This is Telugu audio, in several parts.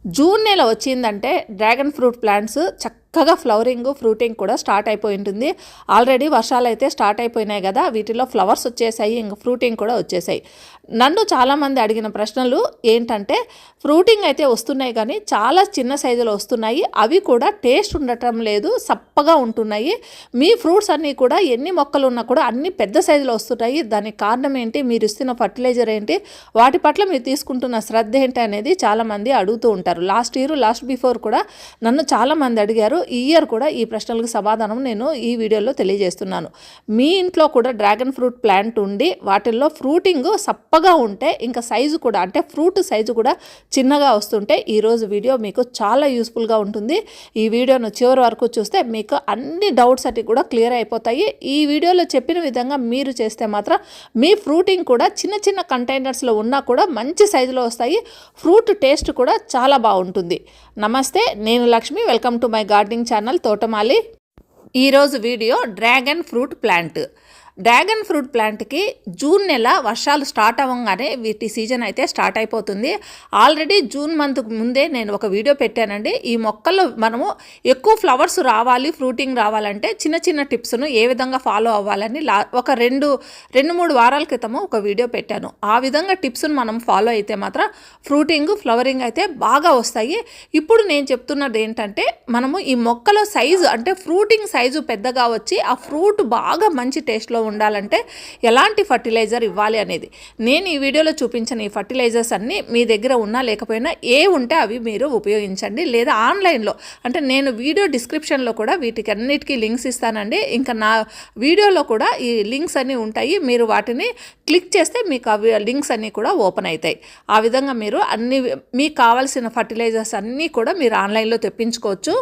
జూన్ నెల వచ్చిందంటే డ్రాగన్ ఫ్రూట్ ప్లాంట్స్ చక్కగా ఫ్రూటింగ్ కూడా స్టార్ట్ అయిపోయి ఉంటుంది. ఆల్రెడీ వర్షాలు అయితే స్టార్ట్ అయిపోయినాయి కదా, వీటిలో ఫ్లవర్స్ వచ్చేసాయి, ఇంకా ఫ్రూటింగ్ కూడా వచ్చేసాయి. నన్ను చాలామంది అడిగిన ప్రశ్నలు ఏంటంటే, ఫ్రూటింగ్ అయితే వస్తున్నాయి కానీ చాలా చిన్న సైజులో వస్తున్నాయి, అవి కూడా టేస్ట్ ఉండటం లేదు, సప్పగా ఉంటున్నాయి. మీ ఫ్రూట్స్ అన్నీ కూడా ఎన్ని మొక్కలు ఉన్నా కూడా అన్ని పెద్ద సైజులో వస్తున్నాయి. దానికి కారణం ఏంటి, మీరు ఇస్తున్న ఫర్టిలైజర్ ఏంటి, వాటి పట్ల మీరు తీసుకుంటున్న శ్రద్ధ ఏంటి అనేది చాలామంది అడుగుతూ ఉంటారు. లాస్ట్ బిఫోర్ కూడా నన్ను చాలామంది అడిగారు. ఈ ఇయర్ కూడా ఈ ప్రశ్నలకు సమాధానం నేను ఈ వీడియోలో తెలియజేస్తున్నాను. మీ ఇంట్లో కూడా డ్రాగన్ ఫ్రూట్ ప్లాంట్ ఉండి వాటిల్లో ఫ్రూటింగ్ సప్పగా ఉంటే, ఇంకా సైజు కూడా అంటే ఫ్రూట్ సైజు కూడా చిన్నగా వస్తుంటే, ఈరోజు వీడియో మీకు చాలా యూస్ఫుల్గా ఉంటుంది. ఈ వీడియోను చివరి వరకు చూస్తే మీకు అన్ని డౌట్స్ అన్ని కూడా క్లియర్ అయిపోతాయి. ఈ వీడియోలో చెప్పిన విధంగా మీరు చేస్తే మాత్రం మీ ఫ్రూటింగ్ కూడా చిన్న చిన్న కంటైనర్స్లో ఉన్నా కూడా మంచి సైజులో వస్తాయి. ఫ్రూట్ టేస్ట్ కూడా చాలా బాగుంటుంది. నమస్తే, నేను Lakshmi. Welcome to my gardening channel తోటమాలి. ఈరోజు వీడియో డ్రాగన్ ఫ్రూట్ ప్లాంట్కి జూన్ నెల వర్షాలు స్టార్ట్ అవ్వగానే వీటి సీజన్ అయితే స్టార్ట్ అయిపోతుంది. ఆల్రెడీ జూన్ మంత్ ముందే నేను ఒక వీడియో పెట్టానండి. ఈ మొక్కల్లో మనము ఎక్కువ ఫ్లవర్స్ రావాలి, ఫ్రూటింగ్ రావాలంటే చిన్న చిన్న టిప్స్ను ఏ విధంగా ఫాలో అవ్వాలని ఒక రెండు మూడు వారాల క్రితము ఒక వీడియో పెట్టాను. ఆ విధంగా టిప్స్ను మనం ఫాలో అయితే మాత్రం ఫ్లవరింగ్ అయితే బాగా వస్తాయి. ఇప్పుడు నేను చెప్తున్నది ఏంటంటే, మనము ఈ మొక్కలో సైజు అంటే ఫ్రూటింగ్ సైజు పెద్దగా వచ్చి ఆ ఫ్రూట్ బాగా మంచి టేస్ట్లో ఉండాలంటే ఎలాంటి ఫర్టిలైజర్ ఇవ్వాలి అనేది నేను ఈ వీడియోలో చూపించిన ఈ ఫర్టిలైజర్స్ అన్నీ మీ దగ్గర ఉన్నా లేకపోయినా ఏ ఉంటే అవి మీరు ఉపయోగించండి. లేదా ఆన్లైన్లో అంటే నేను వీడియో డిస్క్రిప్షన్లో కూడా వీటికి అన్నిటికీ లింక్స్ ఇస్తానండి. ఇంకా నా వీడియోలో కూడా ఈ లింక్స్ అన్నీ ఉంటాయి. మీరు వాటిని క్లిక్ చేస్తే మీకు అవి లింక్స్ అన్నీ కూడా ఓపెన్ అవుతాయి. ఆ విధంగా మీరు మీకు కావాల్సిన ఫర్టిలైజర్స్ అన్నీ కూడా మీరు ఆన్లైన్లో తెప్పించుకోవచ్చు.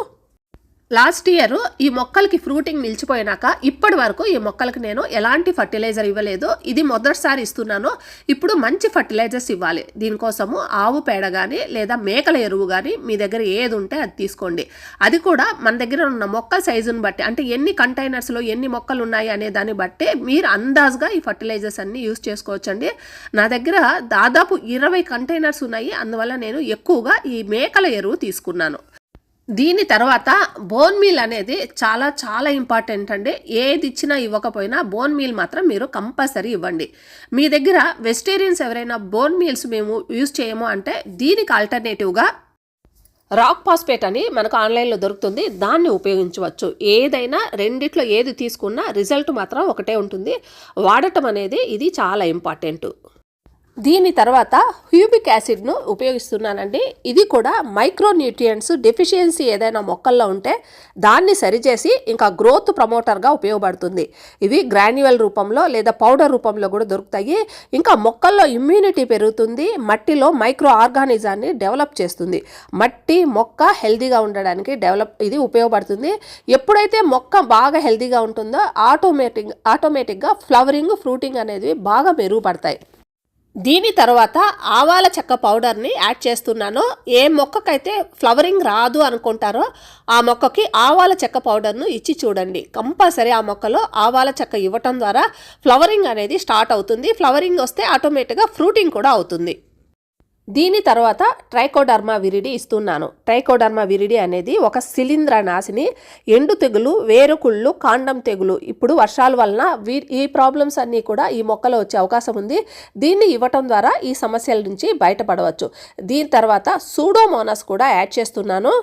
లాస్ట్ ఇయర్ ఈ మొక్కలకి ఫ్రూటింగ్ నిలిచిపోయినాక ఇప్పటి వరకు ఈ మొక్కలకి నేను ఎలాంటి ఫర్టిలైజర్ ఇవ్వలేదు. ఇది మొదటిసారి ఇస్తున్నాను. ఇప్పుడు మంచి ఫర్టిలైజర్స్ ఇవ్వాలి. దీనికోసము ఆవు పేడ కానీ లేదా మేకల ఎరువు కానీ మీ దగ్గర ఏది ఉంటే అది తీసుకోండి. అది కూడా మన దగ్గర ఉన్న మొక్కల సైజుని బట్టి, అంటే ఎన్ని కంటైనర్స్లో ఎన్ని మొక్కలు ఉన్నాయి అనే దాన్ని బట్టి మీరు అందాజుగా ఈ ఫర్టిలైజర్స్ అన్ని యూస్ చేసుకోవచ్చండి. నా దగ్గర దాదాపు 20 కంటైనర్స్ ఉన్నాయి. అందువల్ల నేను ఎక్కువగా ఈ మేకల ఎరువు తీసుకున్నాను. దీని తర్వాత బోన్ మీల్ అనేది చాలా చాలా ఇంపార్టెంట్ అండి. ఏది ఇచ్చినా ఇవ్వకపోయినా బోన్ మీల్ మాత్రం మీరు కంపల్సరీ ఇవ్వండి. మీ దగ్గర వెజిటేరియన్స్ ఎవరైనా బోన్ మీల్స్ మేము యూజ్ చేయము అంటే దీనికి ఆల్టర్నేటివ్గా రాక్ ఫాస్ఫేట్ అని మనకు ఆన్లైన్లో దొరుకుతుంది, దాన్ని ఉపయోగించవచ్చు. ఏదైనా రెండిట్లో ఏది తీసుకున్నా రిజల్ట్ మాత్రం ఒకటే ఉంటుంది. వాడటం అనేది ఇది చాలా ఇంపార్టెంట్. దీని తర్వాత హ్యూమిక్ యాసిడ్ను ఉపయోగిస్తున్నానండి. ఇది కూడా మైక్రోన్యూట్రియంట్స్ డెఫిషియన్సీ ఏదైనా మొక్కల్లో ఉంటే దాన్ని సరిచేసి ఇంకా గ్రోత్ ప్రమోటర్గా ఉపయోగపడుతుంది. ఇవి గ్రాన్యువల్ రూపంలో లేదా పౌడర్ రూపంలో కూడా దొరుకుతాయి. ఇంకా మొక్కల్లో ఇమ్యూనిటీ పెరుగుతుంది, మట్టిలో మైక్రో ఆర్గానిజాన్ని డెవలప్ చేస్తుంది. మొక్క హెల్తీగా ఉండడానికి ఇది ఉపయోగపడుతుంది. ఎప్పుడైతే మొక్క బాగా హెల్తీగా ఉంటుందో ఆటోమేటిక్గా ఫ్రూటింగ్ అనేది బాగా మెరుగుపడతాయి. దీని తర్వాత ఆవాల చెక్క పౌడర్ని యాడ్ చేస్తున్నాను. ఏ మొక్కకైతే ఫ్లవరింగ్ రాదు అనుకుంటారో ఆ మొక్కకి ఆవాల చెక్క పౌడర్ను ఇచ్చి చూడండి. కంపల్సరీ ఆ మొక్కలో ఆవాల చెక్క ఇవ్వటం ద్వారా ఫ్లవరింగ్ అనేది స్టార్ట్ అవుతుంది. ఫ్లవరింగ్ వస్తే ఆటోమేటిక్గా ఫ్రూటింగ్ కూడా అవుతుంది. దీని తర్వాత ట్రైకోడర్మా విరిడి ఇస్తున్నాను. ట్రైకోడర్మా విరిడి అనేది ఒక శిలీంద్రనాశిని. ఎండు తెగులు, వేరుకుళ్ళు, కాండం తెగులు, ఇప్పుడు వర్షాల వలన ఈ ప్రాబ్లమ్స్ అన్నీ కూడా ఈ మొక్కలో వచ్చే అవకాశం ఉంది. దీన్ని ఇవ్వటం ద్వారా ఈ సమస్యల నుంచి బయటపడవచ్చు. దీని తర్వాత సూడోమోనాస్ కూడా యాడ్ చేస్తున్నాను.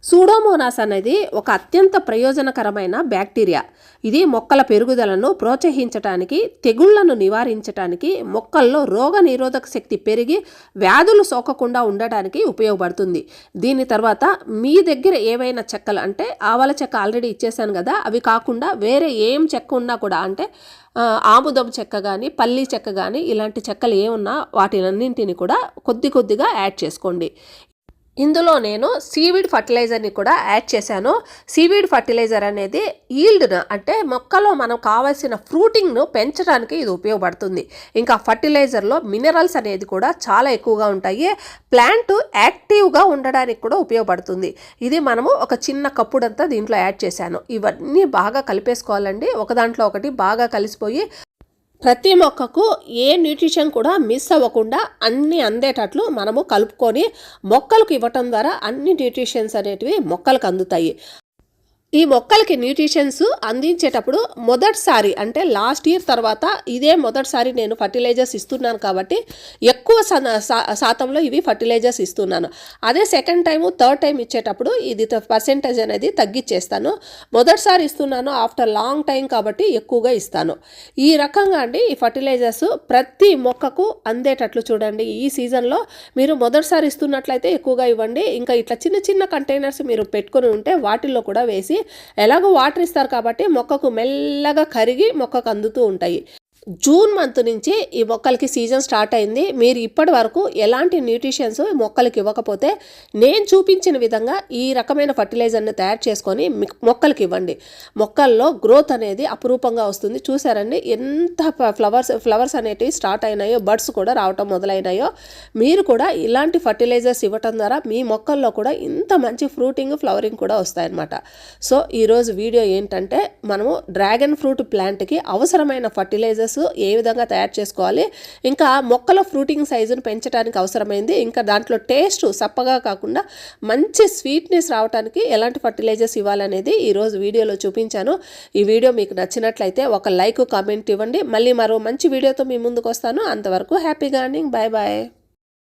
సూడోమోనాస్ అనేది ఒక అత్యంత ప్రయోజనకరమైన బ్యాక్టీరియా. ఇది మొక్కల పెరుగుదలను ప్రోత్సహించడానికి, తెగుళ్లను నివారించడానికి, మొక్కల్లో రోగ నిరోధక శక్తి పెరిగి వ్యాధులు సోకకుండా ఉండటానికి ఉపయోగపడుతుంది. దీని తర్వాత మీ దగ్గర ఏవైనా చెక్కలు, అంటే ఆవాల చెక్క ఆల్రెడీ ఇచ్చేసాను కదా, అవి కాకుండా వేరే ఏం చెక్క ఉన్నా కూడా, అంటే ఆముదం చెక్క కానీ పల్లి చెక్క కానీ ఇలాంటి చెక్కలు ఏమున్నా వాటినన్నింటిని కూడా కొద్దిగా యాడ్ చేసుకోండి. ఇందులో నేను సీవీడ్ ఫర్టిలైజర్ని కూడా యాడ్ చేశాను. సీవీడ్ ఫర్టిలైజర్ అనేది ఈల్డ్ను, అంటే మొక్కలో మనం కావాల్సిన ఫ్రూటింగ్ను పెంచడానికి ఇది ఉపయోగపడుతుంది. ఇంకా ఫర్టిలైజర్లో మినరల్స్ అనేది కూడా చాలా ఎక్కువగా ఉంటాయి. ప్లాంట్ యాక్టివ్గా ఉండడానికి కూడా ఉపయోగపడుతుంది. ఇది మనము ఒక చిన్న కప్పుడంతా దీంట్లో యాడ్ చేశాను. ఇవన్నీ బాగా కలిపేసుకోవాలండి. ఒక దాంట్లో ఒకటి బాగా కలిసిపోయి ప్రతి మొక్కకు ఏ న్యూట్రిషన్ కూడా మిస్ అవ్వకుండా అన్నీ అందేటట్లు మనము కలుపుకొని మొక్కలకు ఇవ్వటం ద్వారా అన్ని న్యూట్రిషన్స్ అనేటివి మొక్కలకు అందుతాయి. ఈ మొక్కలకి న్యూట్రిషన్స్ అందించేటప్పుడు మొదటిసారి అంటే లాస్ట్ ఇయర్ తర్వాత ఇదే మొదటిసారి నేను ఫర్టిలైజర్స్ ఇస్తున్నాను కాబట్టి ఎక్కువ శాతంలో ఇవి ఫర్టిలైజర్స్ ఇస్తున్నాను. అదే సెకండ్ టైము థర్డ్ టైం ఇచ్చేటప్పుడు ఇది పర్సెంటేజ్ అనేది తగ్గించేస్తాను. మొదటిసారి ఇస్తున్నాను ఆఫ్టర్ లాంగ్ టైం కాబట్టి ఎక్కువగా ఇస్తాను. ఈ రకంగా అండి ఈ ఫర్టిలైజర్స్ ప్రతి మొక్కకు అందేటట్లు చూడండి. ఈ సీజన్లో మీరు మొదటిసారి ఇస్తున్నట్లయితే ఎక్కువగా ఇవ్వండి. ఇంకా ఇట్లా చిన్న చిన్న కంటైనర్స్ మీరు పెట్టుకొని ఉంటే వాటిల్లో కూడా వేసి ఎలాగో వాటర్ ఇస్తారు కాబట్టి మొక్కకు మెల్లగా కరిగి మొక్కకు అందుతూ ఉంటాయి. జూన్ మంత్ నుంచి ఈ మొక్కలకి సీజన్ స్టార్ట్ అయింది. మీరు ఇప్పటి వరకు ఎలాంటి న్యూట్రిషన్స్ మొక్కలకి ఇవ్వకపోతే నేను చూపించిన విధంగా ఈ రకమైన ఫర్టిలైజర్ని తయారు చేసుకొని మొక్కలకి ఇవ్వండి. మొక్కల్లో గ్రోత్ అనేది అపురూపంగా వస్తుంది. చూసారండి ఎంత ఫ్లవర్స్ అనేటివి స్టార్ట్ అయినాయో, బడ్స్ కూడా రావటం మొదలైనాయో. మీరు కూడా ఇలాంటి ఫర్టిలైజర్స్ ఇవ్వటం ద్వారా మీ మొక్కల్లో కూడా ఇంత మంచి ఫ్రూటింగ్, ఫ్లవరింగ్ కూడా వస్తాయన్నమాట. సో ఈరోజు వీడియో ఏంటంటే మనము డ్రాగన్ ఫ్రూట్ ప్లాంట్కి అవసరమైన ఫర్టిలైజర్స్ ఏ విధంగా తయారు చేసుకోవాలి, ఇంకా మొక్కల ఫ్రూటింగ్ సైజును పెంచడానికి అవసరమైంది, ఇంకా దాంట్లో టేస్ట్ సప్పగా కాకుండా మంచి స్వీట్నెస్ రావడానికి ఎలాంటి ఫర్టిలైజర్స్ ఇవ్వాలనేది ఈరోజు వీడియోలో చూపించాను. ఈ వీడియో మీకు నచ్చినట్లయితే ఒక లైక్, కామెంట్ ఇవ్వండి. మళ్ళీ మరో మంచి వీడియోతో మీ ముందుకు వస్తాను. అంతవరకు హ్యాపీ గార్డెనింగ్. Bye bye.